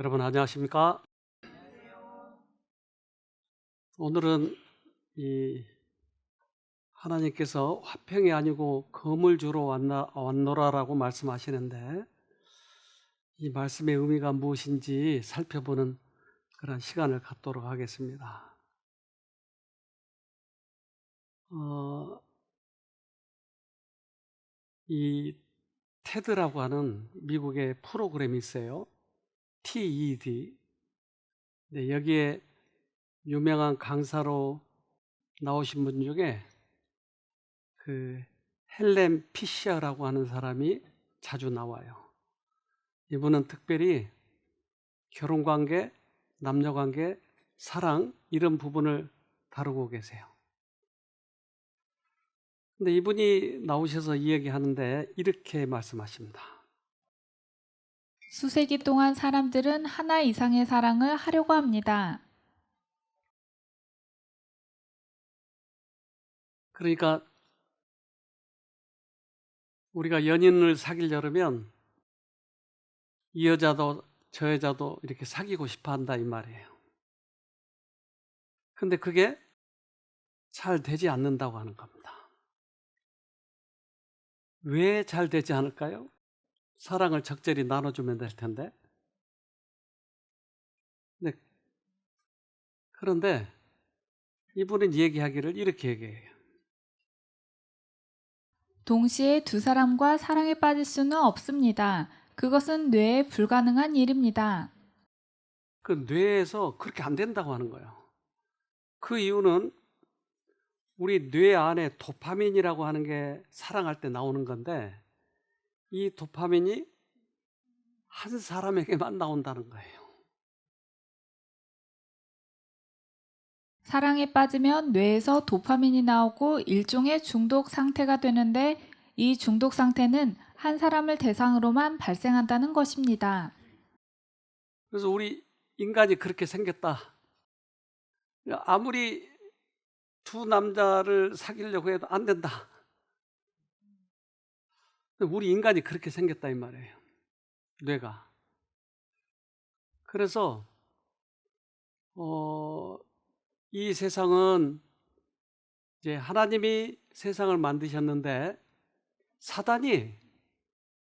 여러분 안녕하십니까? 오늘은 이 하나님께서 화평이 아니고 검을 주러 왔노라라고 말씀하시는데 이 말씀의 의미가 무엇인지 살펴보는 그런 시간을 갖도록 하겠습니다. 이 테드라고 하는 미국의 프로그램이 있어요. TED. 네, 여기에 유명한 강사로 나오신 분 중에 그 헬렌 피셔라고 하는 사람이 자주 나와요. 이분은 특별히 결혼관계, 남녀관계, 사랑 이런 부분을 다루고 계세요. 근데 이분이 나오셔서 이야기하는데 이렇게 말씀하십니다. 수세기 동안 사람들은 하나 이상의 사랑을 하려고 합니다. 그러니까 우리가 연인을 사귀려면 이 여자도 저 여자도 이렇게 사귀고 싶어 한다 이 말이에요. 근데 그게 잘 되지 않는다고 하는 겁니다. 왜 잘 되지 않을까요? 사랑을 적절히 나눠주면 될 텐데. 네, 그런데 이분은 얘기하기를 이렇게 얘기해요. 동시에 두 사람과 사랑에 빠질 수는 없습니다. 그것은 뇌에 불가능한 일입니다. 그 뇌에서 그렇게 안 된다고 하는 거예요. 그 이유는 우리 뇌 안에 도파민이라고 하는 게 사랑할 때 나오는 건데 이 도파민이 한 사람에게만 나온다는 거예요. 사랑에 빠지면 뇌에서 도파민이 나오고 일종의 중독 상태가 되는데 이 중독 상태는 한 사람을 대상으로만 발생한다는 것입니다. 그래서 우리 인간이 그렇게 생겼다. 아무리 두 남자를 사귀려고 해도 안 된다. 우리 인간이 그렇게 생겼다 이 말이에요. 뇌가. 그래서 이 세상은 이제 하나님이 세상을 만드셨는데 사단이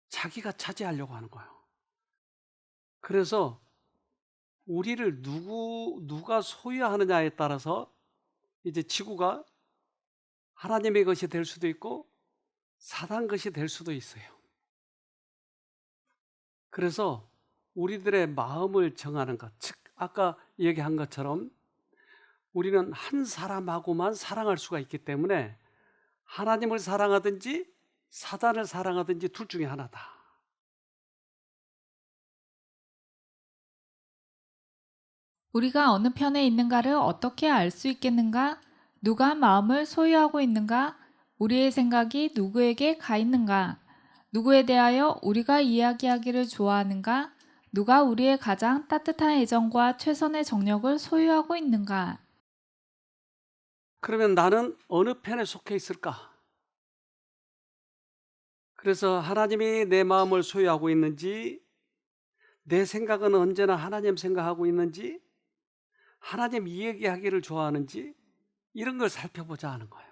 자기가 차지하려고 하는 거예요. 그래서 우리를 누가 소유하느냐에 따라서 이제 지구가 하나님의 것이 될 수도 있고 사단 것이 될 수도 있어요. 그래서 우리들의 마음을 정하는 것, 즉 아까 얘기한 것처럼 우리는 한 사람하고만 사랑할 수가 있기 때문에 하나님을 사랑하든지 사단을 사랑하든지 둘 중에 하나다. 우리가 어느 편에 있는가를 어떻게 알 수 있겠는가? 누가 마음을 소유하고 있는가? 우리의 생각이 누구에게 가 있는가? 누구에 대하여 우리가 이야기하기를 좋아하는가? 누가 우리의 가장 따뜻한 애정과 최선의 정력을 소유하고 있는가? 그러면 나는 어느 편에 속해 있을까? 그래서 하나님이 내 마음을 소유하고 있는지, 내 생각은 언제나 하나님 생각하고 있는지, 하나님 이야기하기를 좋아하는지 이런 걸 살펴보자 하는 거예요.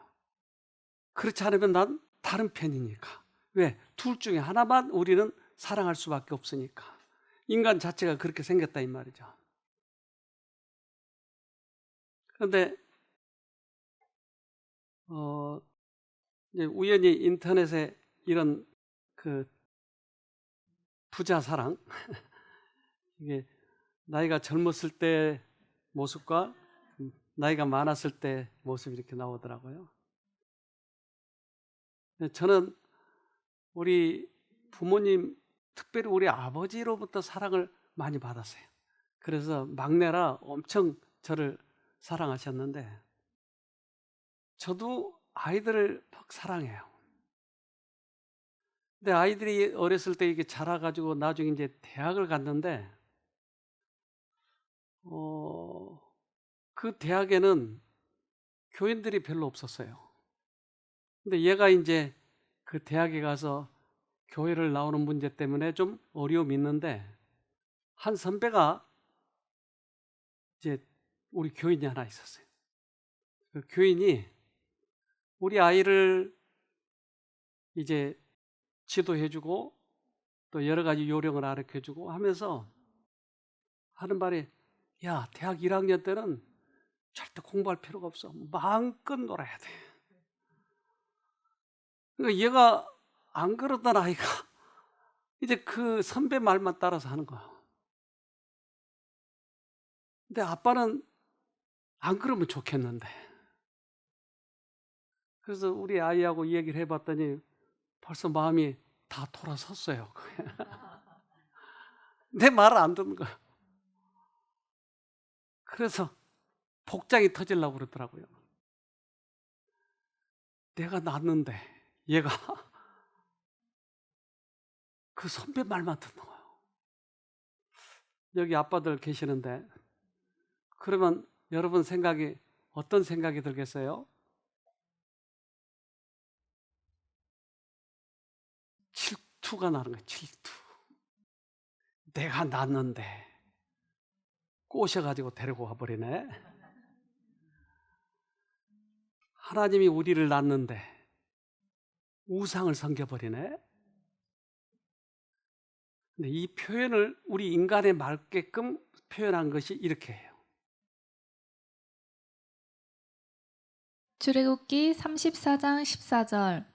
그렇지 않으면 난 다른 편이니까. 왜? 둘 중에 하나만 우리는 사랑할 수밖에 없으니까. 인간 자체가 그렇게 생겼다 이 말이죠. 그런데 이제 우연히 인터넷에 이런 그 부자 사랑 이게 나이가 젊었을 때 모습과 나이가 많았을 때 모습이 이렇게 나오더라고요. 저는 우리 부모님, 특별히 우리 아버지로부터 사랑을 많이 받았어요. 그래서 막내라 엄청 저를 사랑하셨는데 저도 아이들을 막 사랑해요. 근데 아이들이 어렸을 때 이게 자라가지고 나중에 이제 대학을 갔는데 어, 그 대학에는 교인들이 별로 없었어요. 근데 얘가 이제 그 대학에 가서 교회를 나오는 문제 때문에 좀 어려움이 있는데 한 선배가 이제 우리 교인이 하나 있었어요. 그 교인이 우리 아이를 이제 지도해주고 또 여러 가지 요령을 가르쳐주고 하면서 하는 말이, 야, 대학 1학년 때는 절대 공부할 필요가 없어. 마음껏 놀아야 돼. 그러니까 얘가 안 그러던 아이가 이제 그 선배 말만 따라서 하는 거야. 근데 아빠는 안 그러면 좋겠는데. 그래서 우리 아이하고 이 얘기를 해봤더니 벌써 마음이 다 돌아섰어요. 내 말을 안 듣는 거야. 그래서 복장이 터지려고 그러더라고요. 내가 낳았는데 얘가 그 선배 말만 듣는 거예요. 여기 아빠들 계시는데 그러면 여러분 생각이 어떤 생각이 들겠어요? 질투가 나는 거예요. 질투. 내가 낳았는데 꼬셔가지고 데리고 와버리네. 하나님이 우리를 낳았는데 우상을 섬겨버리네. 근데 이 표현을 우리 인간에 맞게끔 표현한 것이 이렇게 해요. 출애굽기 34장 14절.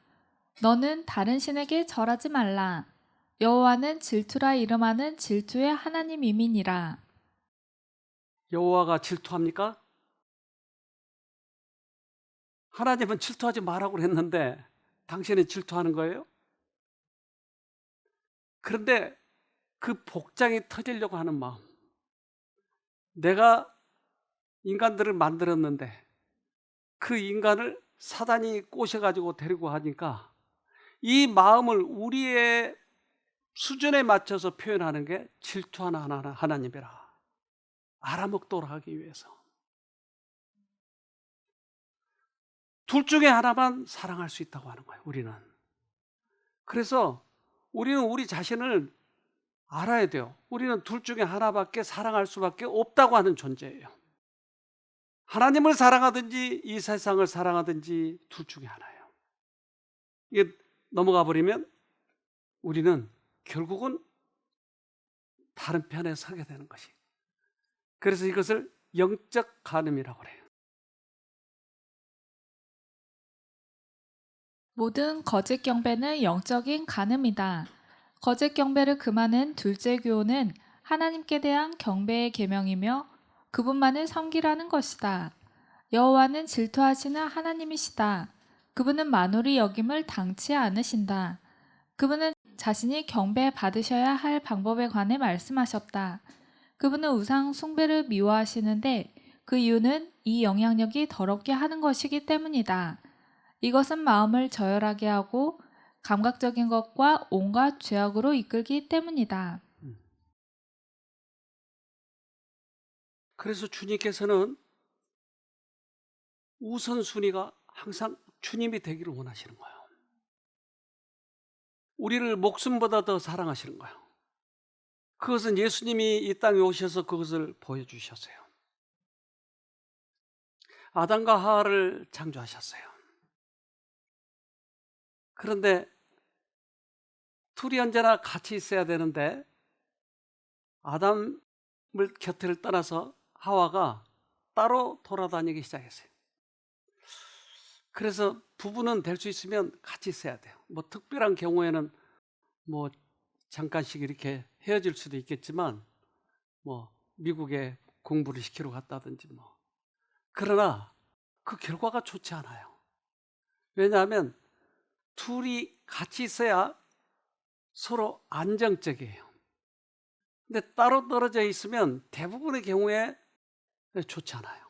너는 다른 신에게 절하지 말라. 여호와는 질투라 이름하는 질투의 하나님이미니라. 여호와가 질투합니까? 하나님은 질투하지 말라고 했는데 당신은 질투하는 거예요? 그런데 그 복장이 터지려고 하는 마음, 내가 인간들을 만들었는데 그 인간을 사단이 꼬셔가지고 데리고 하니까 이 마음을 우리의 수준에 맞춰서 표현하는 게 질투하는 하나님이라, 알아먹도록 하기 위해서. 둘 중에 하나만 사랑할 수 있다고 하는 거예요, 우리는. 그래서 우리는 우리 자신을 알아야 돼요. 우리는 둘 중에 하나밖에 사랑할 수밖에 없다고 하는 존재예요. 하나님을 사랑하든지 이 세상을 사랑하든지 둘 중에 하나예요. 이게 넘어가 버리면 우리는 결국은 다른 편에 서게 되는 것이. 그래서 이것을 영적 간음이라고 그래요. 모든 거짓 경배는 영적인 간음이다. 거짓 경배를 금하는 둘째 교훈은 하나님께 대한 경배의 계명이며 그분만을 섬기라는 것이다. 여호와는 질투하시는 하나님이시다. 그분은 만홀히 여김을 당치 않으신다. 그분은 자신이 경배받으셔야 할 방법에 관해 말씀하셨다. 그분은 우상 숭배를 미워하시는데 그 이유는 이 영향력이 더럽게 하는 것이기 때문이다. 이것은 마음을 저열하게 하고 감각적인 것과 온갖 죄악으로 이끌기 때문이다. 그래서 주님께서는 우선순위가 항상 주님이 되기를 원하시는 거예요. 우리를 목숨보다 더 사랑하시는 거예요. 그것은 예수님이 이 땅에 오셔서 그것을 보여주셨어요. 아담과 하와를 창조하셨어요. 그런데 둘이 언제나 같이 있어야 되는데 아담을 곁을 떠나서 하와가 따로 돌아다니기 시작했어요. 그래서 부부는 될 수 있으면 같이 있어야 돼요. 뭐 특별한 경우에는 뭐 잠깐씩 이렇게 헤어질 수도 있겠지만 뭐 미국에 공부를 시키러 갔다든지 뭐. 그러나 그 결과가 좋지 않아요. 왜냐하면 둘이 같이 있어야 서로 안정적이에요. 근데 따로 떨어져 있으면 대부분의 경우에 좋지 않아요.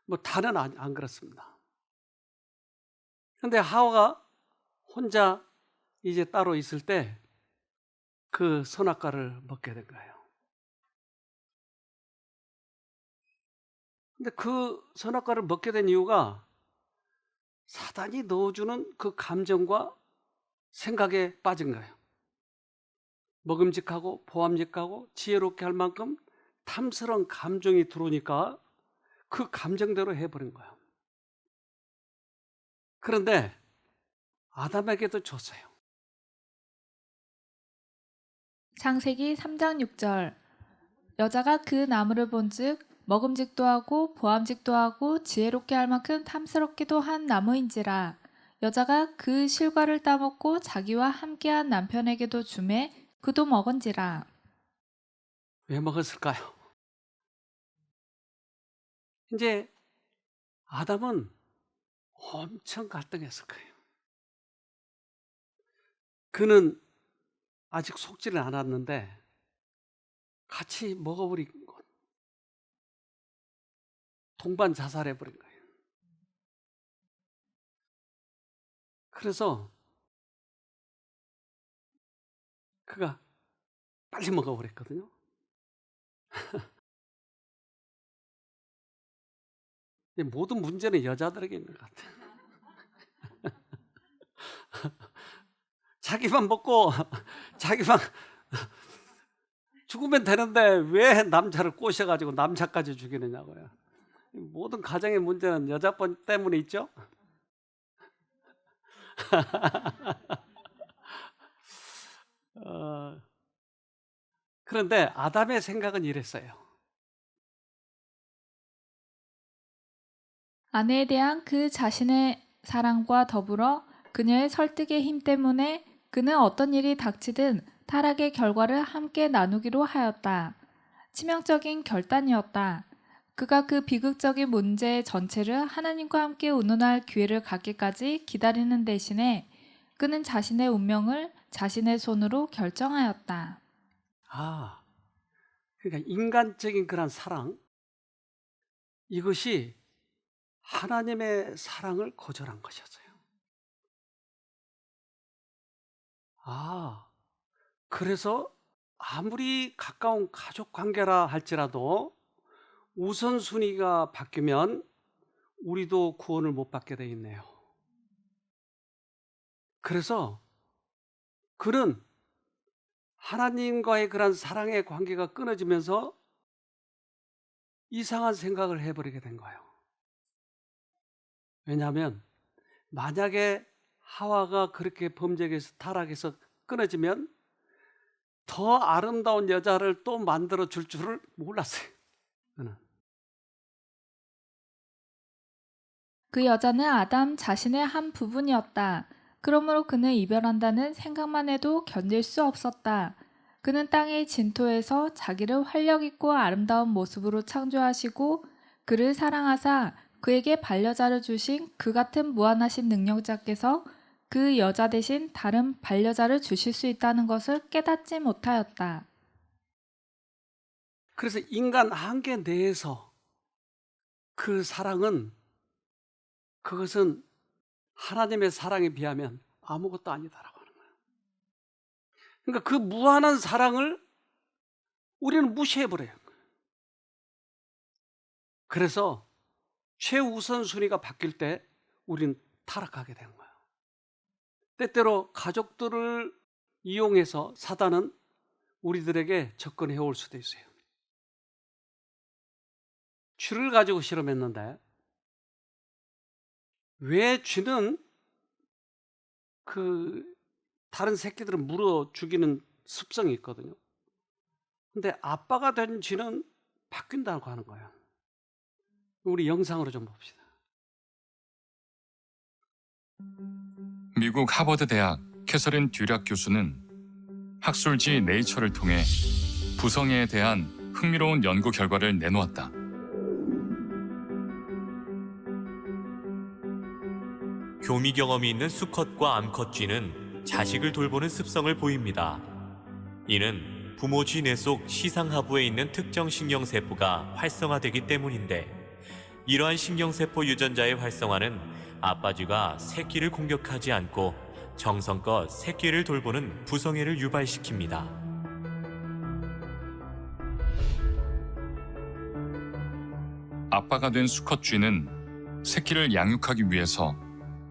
뭐 다는 안 그렇습니다. 근데 하와가 혼자 이제 따로 있을 때 그 선악과를 먹게 된 거예요. 근데 그 선악과를 먹게 된 이유가 사단이 넣어주는 그 감정과 생각에 빠진 거예요. 먹음직하고 보암직하고 지혜롭게 할 만큼 탐스러운 감정이 들어오니까 그 감정대로 해버린 거야. 그런데 아담에게도 줬어요. 창세기 3장 6절. 여자가 그 나무를 본즉 먹음직도 하고 보암직도 하고 지혜롭게 할 만큼 탐스럽기도 한 나무인지라. 여자가 그 실과를 따먹고 자기와 함께한 남편에게도 주매 그도 먹은지라. 왜 먹었을까요? 이제 아담은 엄청 갈등했을 거예요. 그는 아직 속지를 않았는데 같이 먹어버린 거, 동반 자살해버린 거예요. 그래서 그가 빨리 먹어버렸거든요. 모든 문제는 여자들에게 있는 것 같아요. 자기만 먹고 자기만 죽으면 되는데 왜 남자를 꼬셔가지고 남자까지 죽이느냐고요. 모든 가정의 문제는 여자분 때문에 있죠. 그런데 아담의 생각은 이랬어요. 아내에 대한 그 자신의 사랑과 더불어 그녀의 설득의 힘 때문에 그는 어떤 일이 닥치든 타락의 결과를 함께 나누기로 하였다. 치명적인 결단이었다. 그가 그 비극적인 문제 전체를 하나님과 함께 의논할 기회를 갖기까지 기다리는 대신에 그는 자신의 운명을 자신의 손으로 결정하였다. 그러니까 인간적인 그런 사랑, 이것이 하나님의 사랑을 거절한 것이었어요. 그래서 아무리 가까운 가족 관계라 할지라도 우선순위가 바뀌면 우리도 구원을 못 받게 돼 있네요. 그래서 그는 하나님과의 그런 사랑의 관계가 끊어지면서 이상한 생각을 해버리게 된 거예요. 왜냐하면 만약에 하와가 그렇게 범죄에서 타락해서 끊어지면 더 아름다운 여자를 또 만들어 줄 줄을 몰랐어요. 그는. 그 여자는 아담 자신의 한 부분이었다. 그러므로 그는 이별한다는 생각만 해도 견딜 수 없었다. 그는 땅의 진토에서 자기를 활력 있고 아름다운 모습으로 창조하시고 그를 사랑하사 그에게 반려자를 주신 그 같은 무한하신 능력자께서 그 여자 대신 다른 반려자를 주실 수 있다는 것을 깨닫지 못하였다. 그래서 인간 한계 내에서 그 사랑은, 그것은 하나님의 사랑에 비하면 아무것도 아니다라고 하는 거예요. 그러니까 그 무한한 사랑을 우리는 무시해버려요. 그래서 최우선 순위가 바뀔 때 우리는 타락하게 되는 거예요. 때때로 가족들을 이용해서 사단은 우리들에게 접근해 올 수도 있어요. 쥐를 가지고 실험했는데 왜 쥐는 다른 새끼들을 물어 죽이는 습성이 있거든요. 근데 아빠가 된 쥐는 바뀐다고 하는 거예요. 우리 영상으로 좀 봅시다. 미국 하버드 대학 캐서린 듀락 교수는 학술지 네이처를 통해 부성애에 대한 흥미로운 연구 결과를 내놓았다. 교미 경험이 있는 수컷과 암컷 쥐는 자식을 돌보는 습성을 보입니다. 이는 부모 쥐 뇌 속 시상하부에 있는 특정 신경세포가 활성화되기 때문인데, 이러한 신경세포 유전자의 활성화는 아빠 쥐가 새끼를 공격하지 않고 정성껏 새끼를 돌보는 부성애를 유발시킵니다. 아빠가 된 수컷 쥐는 새끼를 양육하기 위해서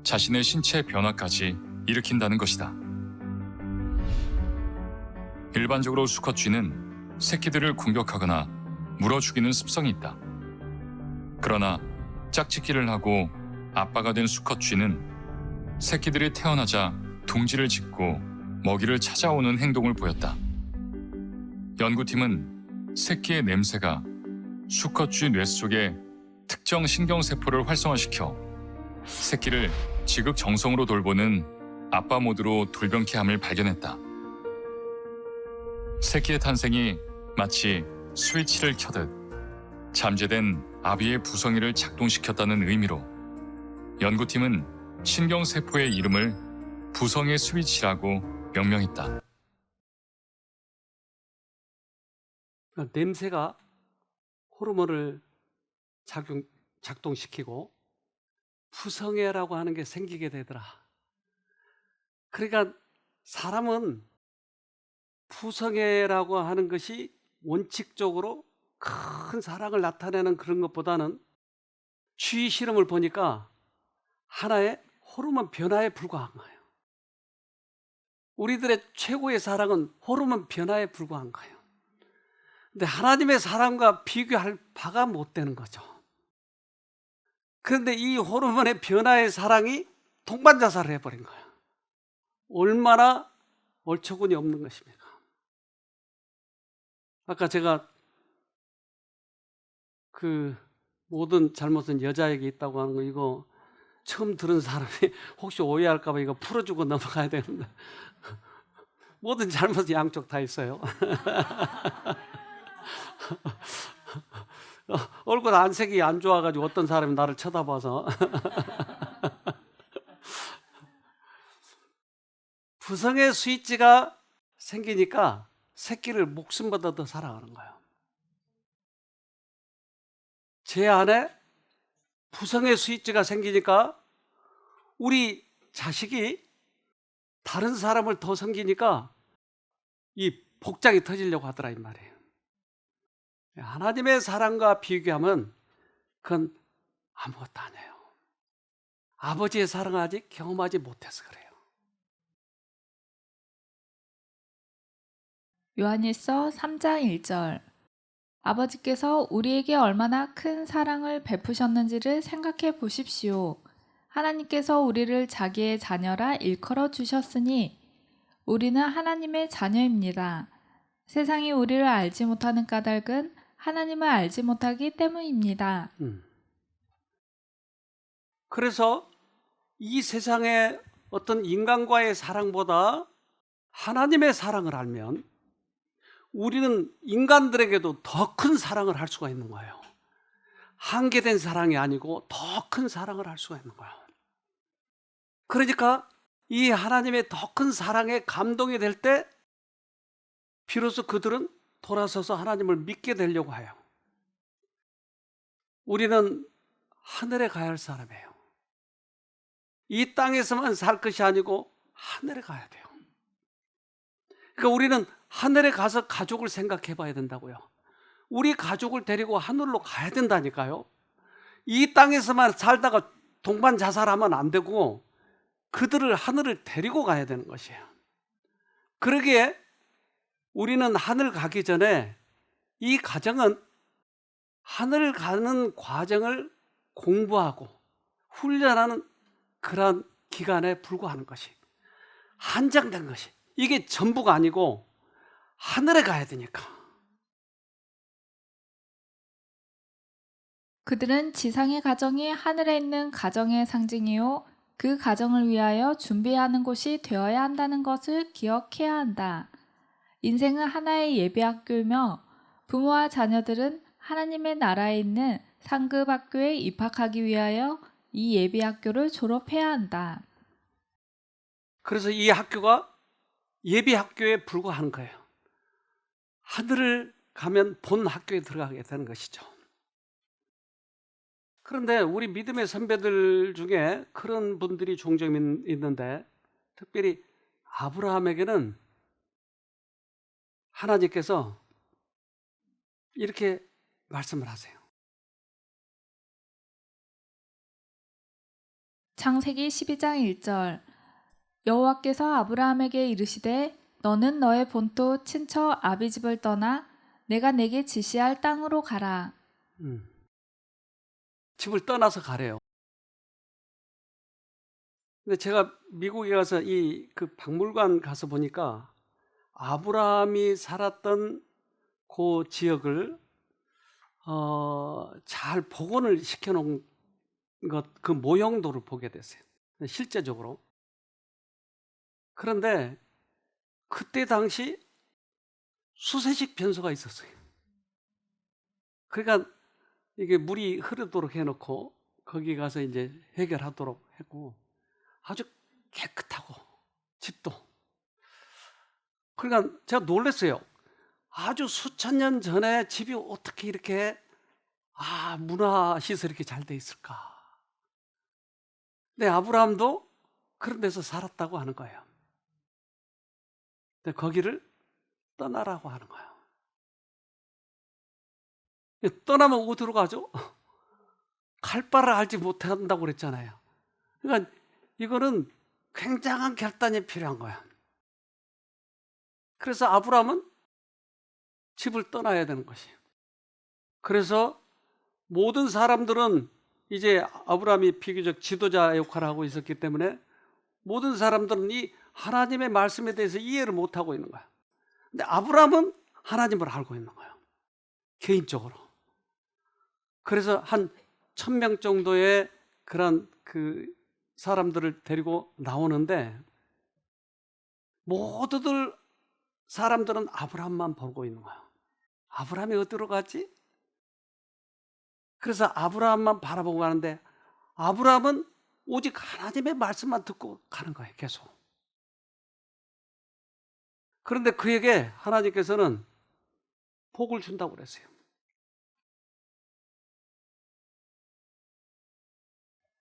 자신의 신체 변화까지 일으킨다는 것이다. 일반적으로 수컷 쥐는 새끼들을 공격하거나 물어 죽이는 습성이 있다. 그러나 짝짓기를 하고 아빠가 된 수컷 쥐는 새끼들이 태어나자 둥지를 짓고 먹이를 찾아오는 행동을 보였다. 연구팀은 새끼의 냄새가 수컷 쥐 뇌 속에 특정 신경세포를 활성화시켜 새끼를 지극정성으로 돌보는 아빠 모드로 돌변케 함을 발견했다. 새끼의 탄생이 마치 스위치를 켜듯 잠재된 아비의 부성애를 작동시켰다는 의미로 연구팀은 신경세포의 이름을 부성애 스위치라고 명명했다. 냄새가 호르몬을 작동시키고 부성애라고 하는 게 생기게 되더라. 그러니까 사람은 부성애라고 하는 것이 원칙적으로 큰 사랑을 나타내는 그런 것보다는 쥐 실험을 보니까 하나의 호르몬 변화에 불과한 거예요. 우리들의 최고의 사랑은 호르몬 변화에 불과한 거예요. 근데 하나님의 사랑과 비교할 바가 못 되는 거죠. 그런데 이 호르몬의 변화의 사랑이 동반자살을 해버린 거예요. 얼마나 얼처구니 없는 것입니까? 아까 제가 그 모든 잘못은 여자에게 있다고 하는 거 이거 처음 들은 사람이 혹시 오해할까 봐 이거 풀어주고 넘어가야 되는데 모든 잘못은 양쪽 다 있어요. 얼굴 안색이 안 좋아가지고 어떤 사람이 나를 쳐다봐서 부성의 스위치가 생기니까 새끼를 목숨보다 더 사랑하는 거예요. 제 안에 부성의 스위치가 생기니까 우리 자식이 다른 사람을 더 섬기니까 이 복장이 터지려고 하더라 이 말이에요. 하나님의 사랑과 비교하면 그건 아무것도 아니에요. 아버지의 사랑을 아직 경험하지 못해서 그래요. 요한일서 3장 1절. 아버지께서 우리에게 얼마나 큰 사랑을 베푸셨는지를 생각해 보십시오. 하나님께서 우리를 자기의 자녀라 일컬어 주셨으니 우리는 하나님의 자녀입니다. 세상이 우리를 알지 못하는 까닭은 하나님을 알지 못하기 때문입니다. 그래서 이 세상의 어떤 인간과의 사랑보다 하나님의 사랑을 알면 우리는 인간들에게도 더 큰 사랑을 할 수가 있는 거예요. 한계된 사랑이 아니고 더 큰 사랑을 할 수가 있는 거예요. 그러니까 이 하나님의 더 큰 사랑에 감동이 될 때 비로소 그들은 돌아서서 하나님을 믿게 되려고 해요. 우리는 하늘에 가야 할 사람이에요. 이 땅에서만 살 것이 아니고 하늘에 가야 돼요. 그러니까 우리는 하늘에 가서 가족을 생각해 봐야 된다고요. 우리 가족을 데리고 하늘로 가야 된다니까요. 이 땅에서만 살다가 동반 자살하면 안 되고 그들을 하늘을 데리고 가야 되는 것이에요. 그러기에 우리는 하늘 가기 전에 이 가정은 하늘 가는 과정을 공부하고 훈련하는 그러한 기간에 불과하는 것이 한정된 것이 이게 전부가 아니고 하늘에 가야 되니까. 그들은 지상의 가정이 하늘에 있는 가정의 상징이요 그 가정을 위하여 준비하는 곳이 되어야 한다는 것을 기억해야 한다. 인생은 하나의 예배학교이며 부모와 자녀들은 하나님의 나라에 있는 상급 학교에 입학하기 위하여 이 예배학교를 졸업해야 한다. 그래서 이 학교가 예배학교에 불과한 거예요. 하늘을 가면 본 학교에 들어가게 되는 것이죠. 그런데 우리 믿음의 선배들 중에 그런 분들이 종종 있는데 특별히 아브라함에게는 하나님께서 이렇게 말씀을 하세요. 창세기 12장 1절. 여호와께서 아브라함에게 이르시되 너는 너의 본토 친처 아비집을 떠나 내가 내게 지시할 땅으로 가라. 집을 떠나서 가래요. 근데 제가 미국에 가서 그 박물관 가서 보니까 아브라함이 살았던 그 지역을 잘 복원을 시켜놓은 그 모형도를 보게 됐어요. 실제적으로. 그런데 그때 당시 수세식 변소가 있었어요. 그러니까 이게 물이 흐르도록 해놓고 거기 가서 이제 해결하도록 했고 아주 깨끗하고 집도. 그러니까 제가 놀랐어요. 아주 수천 년 전에 집이 어떻게 이렇게 문화 시설이 이렇게 잘 돼 있을까? 근데 아브라함도 그런 데서 살았다고 하는 거예요. 근데 거기를 떠나라고 하는 거예요. 떠나면 어디로 가죠? 갈 바를 알지 못한다고 그랬잖아요. 그러니까 이거는 굉장한 결단이 필요한 거야. 그래서 아브라함은 집을 떠나야 되는 것이에요. 그래서 모든 사람들은 이제 아브라함이 비교적 지도자 역할을 하고 있었기 때문에 모든 사람들은 이 하나님의 말씀에 대해서 이해를 못하고 있는 거야. 근데 아브라함은 하나님을 알고 있는 거예요. 개인적으로. 그래서 한 1000명 정도의 그런 그 사람들을 데리고 나오는데 모두들 사람들은 아브라함만 보고 있는 거예요. 아브라함이 어디로 갔지? 그래서 아브라함만 바라보고 가는데 아브라함은 오직 하나님의 말씀만 듣고 가는 거예요. 계속. 그런데 그에게 하나님께서는 복을 준다고 그랬어요.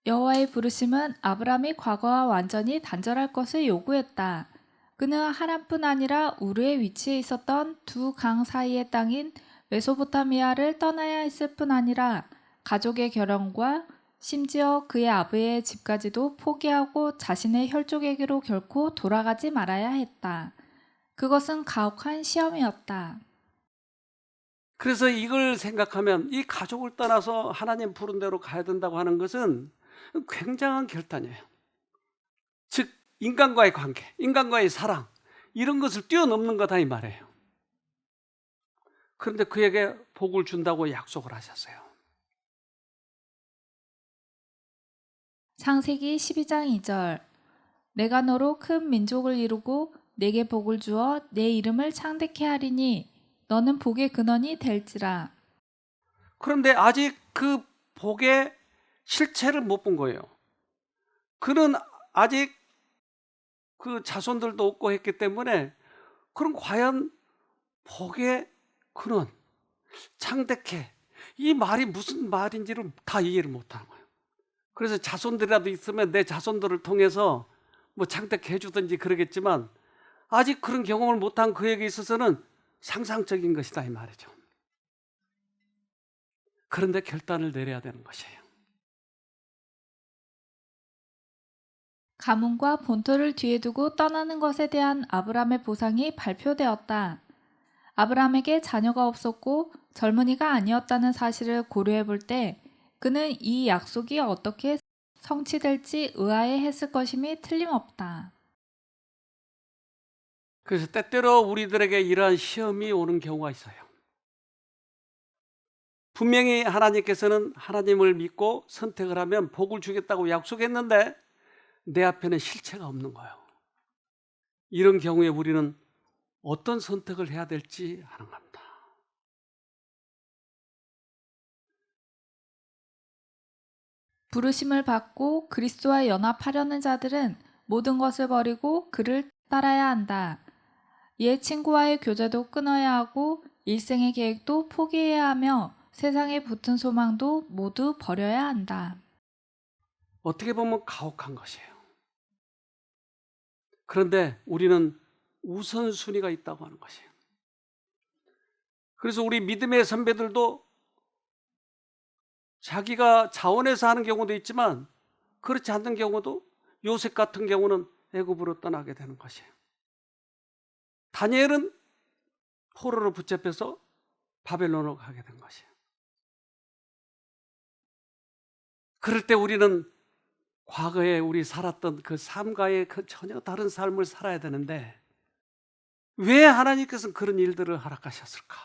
여호와의 부르심은 아브라함이 과거와 완전히 단절할 것을 요구했다. 그는 하란뿐 아니라 우르의 위치에 있었던 두 강 사이의 땅인 메소포타미아를 떠나야 했을 뿐 아니라 가족의 결혼과 심지어 그의 아버지의 집까지도 포기하고 자신의 혈족에게로 결코 돌아가지 말아야 했다. 그것은 가혹한 시험이었다. 그래서 이걸 생각하면 이 가족을 떠나서 하나님 부른 대로 가야 된다고 하는 것은 굉장한 결단이에요. 즉 인간과의 관계, 인간과의 사랑 이런 것을 뛰어넘는 거다 이 말이에요. 그런데 그에게 복을 준다고 약속을 하셨어요. 창세기 12장 2절 내가 너로 큰 민족을 이루고 내게 복을 주어 내 이름을 창대케 하리니 너는 복의 근원이 될지라. 그런데 아직 그 복의 실체를 못 본 거예요. 그는 아직 그 자손들도 없고 했기 때문에 그럼 과연 복의 근원, 창대케 이 말이 무슨 말인지를 다 이해를 못하는 거예요. 그래서 자손들이라도 있으면 내 자손들을 통해서 뭐 창대케 해주든지 그러겠지만 아직 그런 경험을 못한 그에게 있어서는 상상적인 것이다 이 말이죠. 그런데 결단을 내려야 되는 것이에요. 가문과 본토를 뒤에 두고 떠나는 것에 대한 아브라함의 보상이 발표되었다. 아브라함에게 자녀가 없었고 젊은이가 아니었다는 사실을 고려해 볼 때 그는 이 약속이 어떻게 성취될지 의아해했을 것임이 틀림없다. 그래서 때때로 우리들에게 이러한 시험이 오는 경우가 있어요. 분명히 하나님께서는 하나님을 믿고 선택을 하면 복을 주겠다고 약속했는데 내 앞에는 실체가 없는 거예요. 이런 경우에 우리는 어떤 선택을 해야 될지 하는 겁니다. 부르심을 받고 그리스도와 연합하려는 자들은 모든 것을 버리고 그를 따라야 한다. 옛 친구와의 교제도 끊어야 하고 일생의 계획도 포기해야 하며 세상에 붙은 소망도 모두 버려야 한다. 어떻게 보면 가혹한 것이에요. 그런데 우리는 우선순위가 있다고 하는 것이에요. 그래서 우리 믿음의 선배들도 자기가 자원해서 하는 경우도 있지만 그렇지 않는 경우도 요셉 같은 경우는 애굽으로 떠나게 되는 것이에요. 다니엘은 포로로 붙잡혀서 바벨론으로 가게 된 것이에요. 그럴 때 우리는 과거에 우리 살았던 그 삶과의 그 전혀 다른 삶을 살아야 되는데 왜 하나님께서는 그런 일들을 허락하셨을까?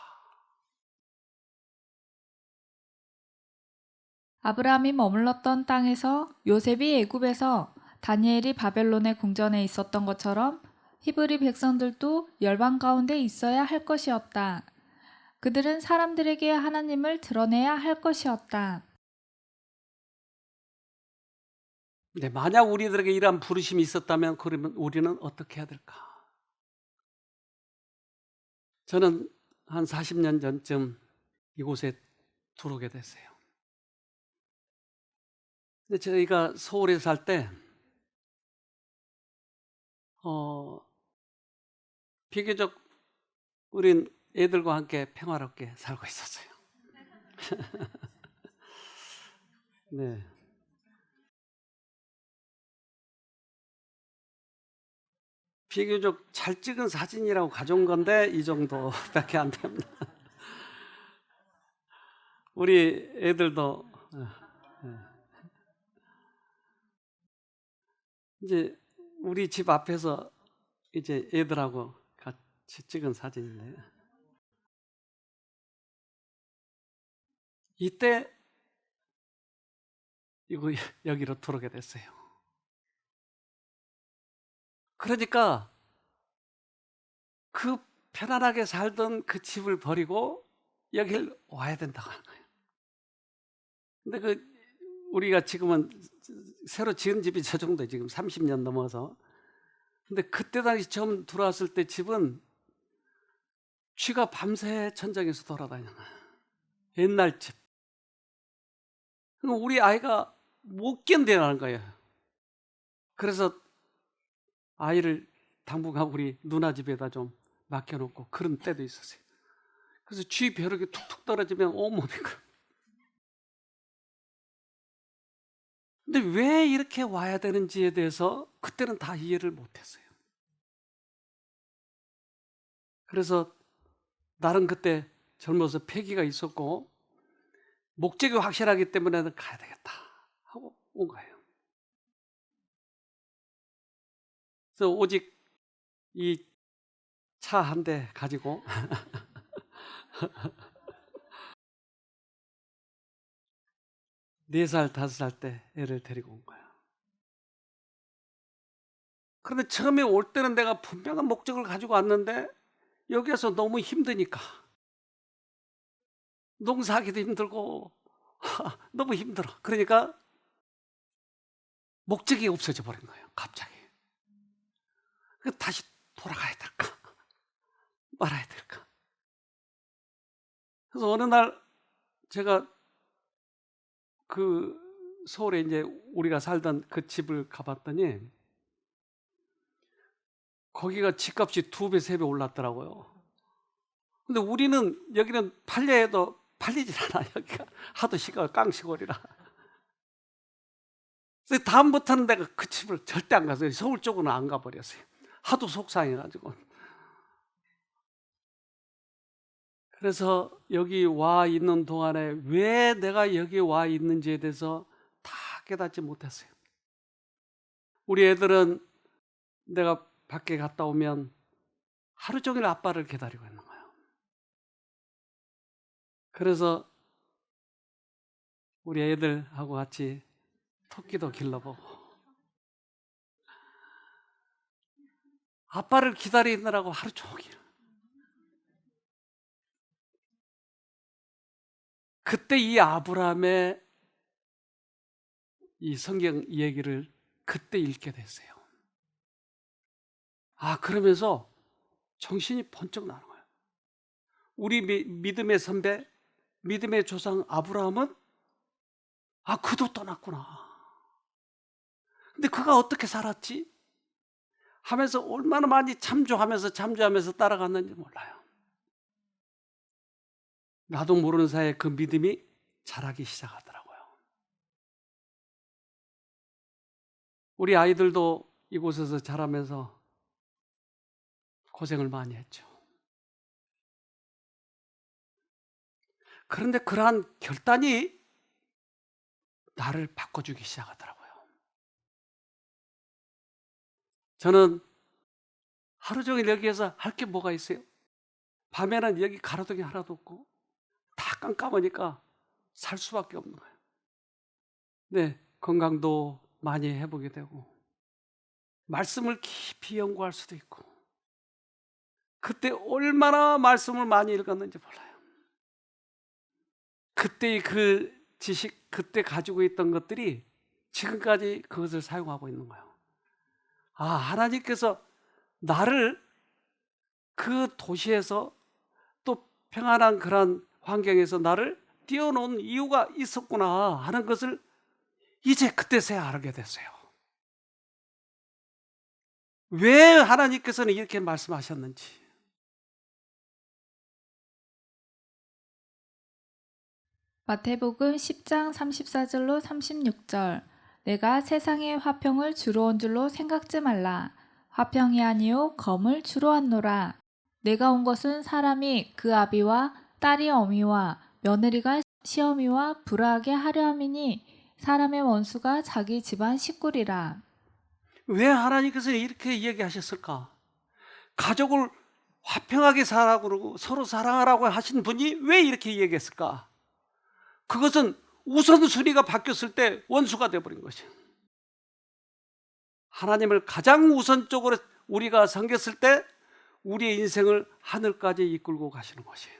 아브라함이 머물렀던 땅에서 요셉이 애굽에서 다니엘이 바벨론의 궁전에 있었던 것처럼 히브리 백성들도 열방 가운데 있어야 할 것이었다. 그들은 사람들에게 하나님을 드러내야 할 것이었다. 근데 만약 우리들에게 이러한 부르심이 있었다면 그러면 우리는 어떻게 해야 될까? 저는 한 40년 전쯤 이곳에 들어오게 됐어요. 근데 저희가 서울에 살 때 비교적 우린 애들과 함께 평화롭게 살고 있었어요. 네. 비교적 잘 찍은 사진이라고 가져온 건데 이 정도밖에 안 됩니다. 우리 애들도 이제 우리 집 앞에서 이제 애들하고 같이 찍은 사진인데요. 이때 이거 여기로 들어오게 됐어요. 그러니까 그 편안하게 살던 그 집을 버리고 여길 와야 된다고 하는 거예요. 근데 그 우리가 지금은 새로 지은 집이 저 정도 지금 30년 넘어서. 근데 그때 당시 처음 들어왔을 때 집은 쥐가 밤새 천장에서 돌아다니는 거예요. 옛날 집. 우리 아이가 못 견뎌하는 거예요. 그래서 아이를 당분간 우리 누나 집에다 좀 맡겨놓고 그런 때도 있었어요. 그래서 쥐 벼룩이 툭툭 떨어지면 온몸이 근데 왜 이렇게 와야 되는지에 대해서 그때는 다 이해를 못했어요. 그래서 나는 그때 젊어서 패기가 있었고 목적이 확실하기 때문에 가야 되겠다 하고 온 거예요. 그래서 오직 이 차 한 대 가지고 4살, 5살 때 애를 데리고 온 거예요. 그런데 처음에 올 때는 내가 분명한 목적을 가지고 왔는데 여기에서 너무 힘드니까 농사하기도 힘들고 너무 힘들어. 그러니까 목적이 없어져 버린 거예요. 갑자기. 다시 돌아가야 될까? 말아야 될까? 그래서 어느 날 제가 그 서울에 이제 우리가 살던 그 집을 가봤더니 거기가 집값이 2배, 3배 올랐더라고요. 근데 우리는 여기는 팔려해도 팔리질 않아. 여기가 하도 시가 깡시골이라. 그래서 다음부터는 내가 그 집을 절대 안 갔어요. 서울 쪽으로는 안 가버렸어요. 하도 속상해가지고. 그래서 여기 와 있는 동안에 왜 내가 여기 와 있는지에 대해서 다 깨닫지 못했어요. 우리 애들은 내가 밖에 갔다 오면 하루 종일 아빠를 기다리고 있는 거예요. 그래서 우리 애들하고 같이 토끼도 길러보고 아빠를 기다리느라고 하루 종일. 그때 이 아브라함의 이 성경 이야기를 그때 읽게 됐어요. 그러면서 정신이 번쩍 나는 거예요. 우리 믿음의 선배, 믿음의 조상 아브라함은 그도 떠났구나. 근데 그가 어떻게 살았지? 하면서 얼마나 많이 참조하면서 따라갔는지 몰라요. 나도 모르는 사이에 그 믿음이 자라기 시작하더라고요. 우리 아이들도 이곳에서 자라면서 고생을 많이 했죠. 그런데 그러한 결단이 나를 바꿔주기 시작하더라고요. 저는 하루 종일 여기에서 할 게 뭐가 있어요? 밤에는 여기 가로등이 하나도 없고 다 깜깜하니까 살 수밖에 없는 거예요. 네, 건강도 많이 회복이 되고 말씀을 깊이 연구할 수도 있고 그때 얼마나 말씀을 많이 읽었는지 몰라요. 그때의 그 지식, 그때 가지고 있던 것들이 지금까지 그것을 사용하고 있는 거예요. 아, 하나님께서 나를 그 도시에서 또 평안한 그런 환경에서 나를 띄워놓은 이유가 있었구나 하는 것을 이제 그때서야 알게 됐어요. 왜 하나님께서는 이렇게 말씀하셨는지. 마태복음 10장 34절로 36절. 내가 세상의 화평을 주러 온 줄로 생각지 말라. 화평이 아니요 검을 주러 왔노라. 내가 온 것은 사람이 그 아비와 딸이 어미와 며느리가 시어미와 불화하게 하려 함이니 사람의 원수가 자기 집안 식구리라. 왜 하나님께서 이렇게 얘기하셨을까? 가족을 화평하게 살라고 그러고 서로 사랑하라고 하신 분이 왜 이렇게 얘기했을까? 그것은 우선순위가 바뀌었을 때 원수가 되어버린 거죠. 하나님을 가장 우선적으로 우리가 섬겼을 때 우리의 인생을 하늘까지 이끌고 가시는 것이에요.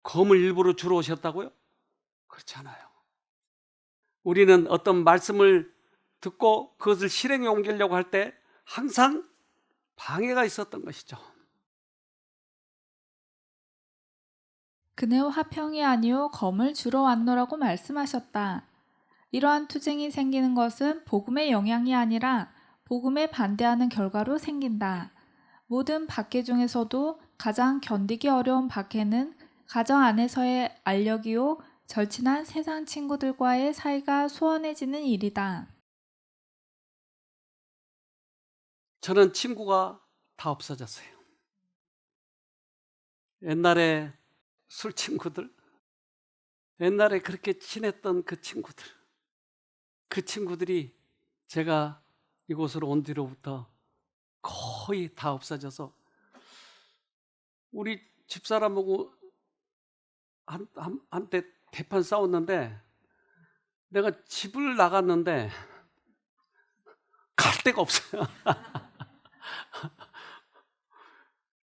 검을 일부러 주러 오셨다고요? 그렇지 않아요. 우리는 어떤 말씀을 듣고 그것을 실행에 옮기려고 할 때 항상 방해가 있었던 것이죠. 그는 화평이 아니요 검을 주러 왔노라고 말씀하셨다. 이러한 투쟁이 생기는 것은 복음의 영향이 아니라 복음에 반대하는 결과로 생긴다. 모든 박해 중에서도 가장 견디기 어려운 박해는 가정 안에서의 알력이요 절친한 세상 친구들과의 사이가 소원해지는 일이다. 저는 친구가 다 없어졌어요. 옛날에 술 친구들, 옛날에 그렇게 친했던 그 친구들이 제가 이곳으로 온 뒤로부터 거의 다 없어져서 우리 집사람하고 한때 대판 싸웠는데 내가 집을 나갔는데 갈 데가 없어요.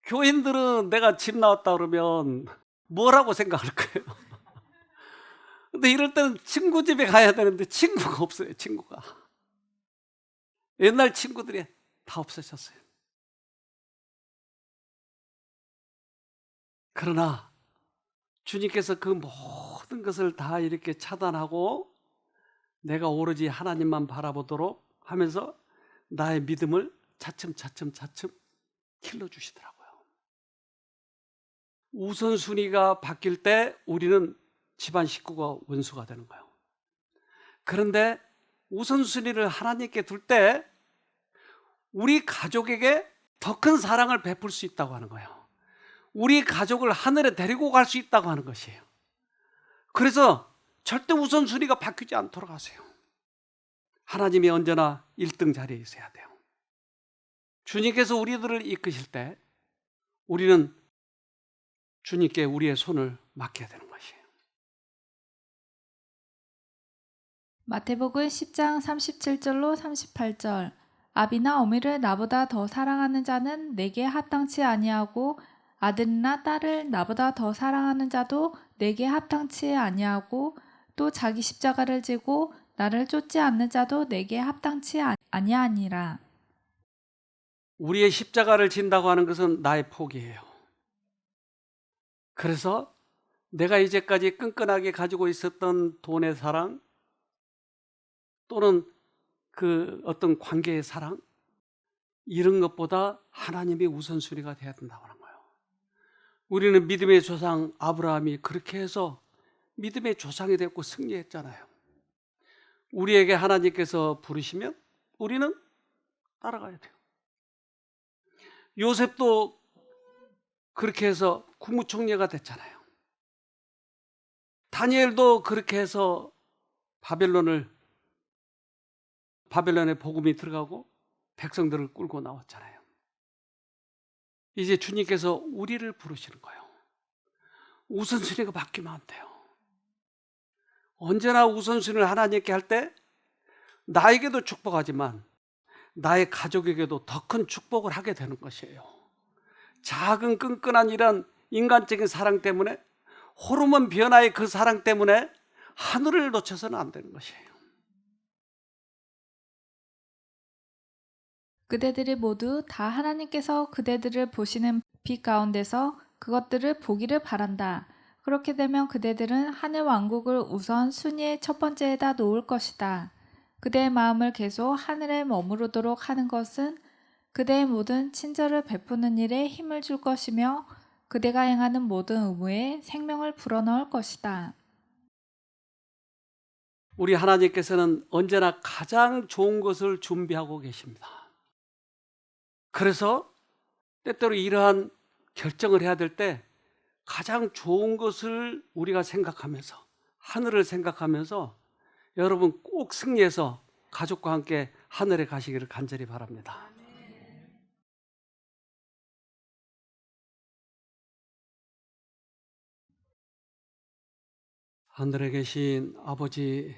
교인들은 내가 집 나왔다 그러면 뭐라고 생각할 거예요? 근데 이럴 때는 친구 집에 가야 되는데 친구가 없어요, 친구가. 옛날 친구들이 다 없어졌어요. 그러나 주님께서 그 모든 것을 다 이렇게 차단하고 내가 오로지 하나님만 바라보도록 하면서 나의 믿음을 차츰 길러주시더라고요. 우선순위가 바뀔 때 우리는 집안 식구가 원수가 되는 거예요. 그런데 우선순위를 하나님께 둘 때 우리 가족에게 더 큰 사랑을 베풀 수 있다고 하는 거예요. 우리 가족을 하늘에 데리고 갈 수 있다고 하는 것이에요. 그래서 절대 우선순위가 바뀌지 않도록 하세요. 하나님이 언제나 1등 자리에 있어야 돼요. 주님께서 우리들을 이끄실 때 우리는 주님께 우리의 손을 맡겨야 되는 것이에요. 마태복음 10장 37절로 38절. 아비나 어미를 나보다 더 사랑하는 자는 내게 합당치 아니하고 아들이나 딸을 나보다 더 사랑하는 자도 내게 합당치 아니하고 또 자기 십자가를 지고 나를 쫓지 않는 자도 내게 합당치 아니하니라. 우리의 십자가를 진다고 하는 것은 나의 포기예요. 그래서 내가 이제까지 끈끈하게 가지고 있었던 돈의 사랑 또는 그 어떤 관계의 사랑 이런 것보다 하나님이 우선순위가 돼야 된다고 하는 거예요. 우리는 믿음의 조상 아브라함이 그렇게 해서 믿음의 조상이 됐고 승리했잖아요. 우리에게 하나님께서 부르시면 우리는 따라가야 돼요. 요셉도 그렇게 해서 국무총리가 됐잖아요. 다니엘도 그렇게 해서 바벨론에 복음이 들어가고 백성들을 끌고 나왔잖아요. 이제 주님께서 우리를 부르시는 거예요. 우선순위가 바뀌면 안 돼요. 언제나 우선순위를 하나님께 할 때 나에게도 축복하지만 나의 가족에게도 더 큰 축복을 하게 되는 것이에요. 작은 끈끈한 이런 인간적인 사랑 때문에, 호르몬 변화의 그 사랑 때문에 하늘을 놓쳐서는 안 되는 것이에요. 그대들이 모두 다 하나님께서 그대들을 보시는 빛 가운데서 그것들을 보기를 바란다. 그렇게 되면 그대들은 하늘 왕국을 우선 순위의 첫 번째에다 놓을 것이다. 그대의 마음을 계속 하늘에 머무르도록 하는 것은 그대의 모든 친절을 베푸는 일에 힘을 줄 것이며 그대가 행하는 모든 의무에 생명을 불어넣을 것이다. 우리 하나님께서는 언제나 가장 좋은 것을 준비하고 계십니다. 그래서 때때로 이러한 결정을 해야 될 때 가장 좋은 것을 우리가 생각하면서, 하늘을 생각하면서 여러분 꼭 승리해서 가족과 함께 하늘에 가시기를 간절히 바랍니다. 하늘에 계신 아버지,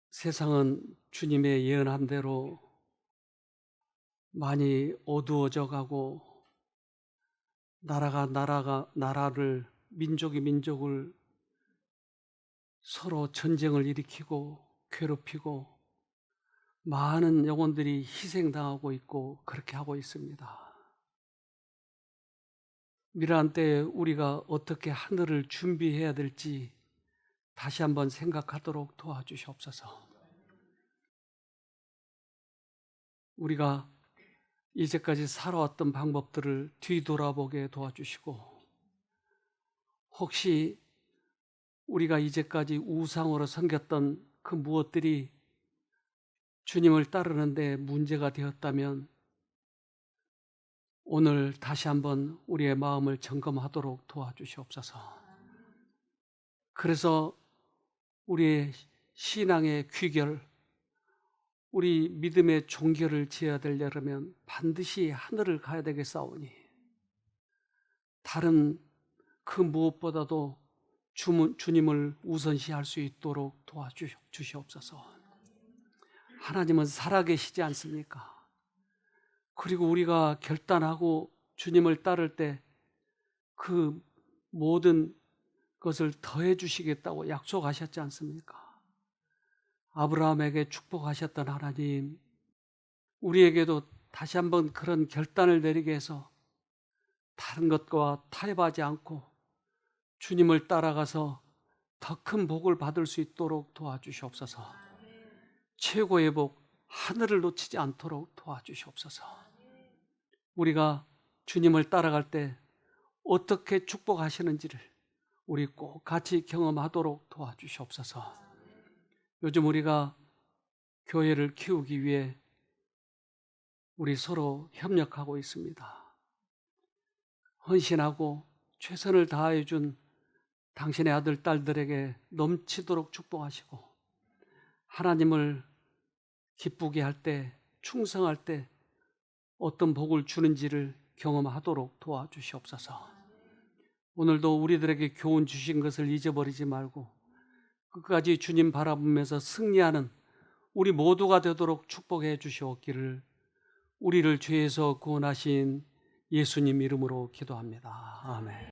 세상은 주님의 예언한 대로 많이 어두워져 가고 나라를, 민족이 민족을 서로 전쟁을 일으키고 괴롭히고 많은 영혼들이 희생당하고 있고 그렇게 하고 있습니다. 이러한 때에 우리가 어떻게 하늘을 준비해야 될지 다시 한번 생각하도록 도와주시옵소서. 우리가 이제까지 살아왔던 방법들을 뒤돌아보게 도와주시고, 혹시 우리가 이제까지 우상으로 섬겼던 그 무엇들이 주님을 따르는데 문제가 되었다면 오늘 다시 한번 우리의 마음을 점검하도록 도와주시옵소서. 그래서 우리의 신앙의 귀결, 우리 믿음의 종결을 지어야 되려면 반드시 하늘을 가야 되겠사오니 다른 그 무엇보다도 주님을 우선시할 수 있도록 도와주시옵소서. 하나님은 살아계시지 않습니까? 그리고 우리가 결단하고 주님을 따를 때 그 모든 것을 더해 주시겠다고 약속하셨지 않습니까? 아브라함에게 축복하셨던 하나님, 우리에게도 다시 한번 그런 결단을 내리게 해서 다른 것과 타협하지 않고 주님을 따라가서 더 큰 복을 받을 수 있도록 도와주시옵소서. 최고의 복, 하늘을 놓치지 않도록 도와주시옵소서. 우리가 주님을 따라갈 때 어떻게 축복하시는지를 우리 꼭 같이 경험하도록 도와주시옵소서. 요즘 우리가 교회를 키우기 위해 우리 서로 협력하고 있습니다. 헌신하고 최선을 다해 준 당신의 아들, 딸들에게 넘치도록 축복하시고 하나님을 기쁘게 할 때, 충성할 때 어떤 복을 주는지를 경험하도록 도와주시옵소서. 오늘도 우리들에게 교훈 주신 것을 잊어버리지 말고 끝까지 주님 바라보면서 승리하는 우리 모두가 되도록 축복해 주시옵기를 우리를 죄에서 구원하신 예수님 이름으로 기도합니다. 아멘.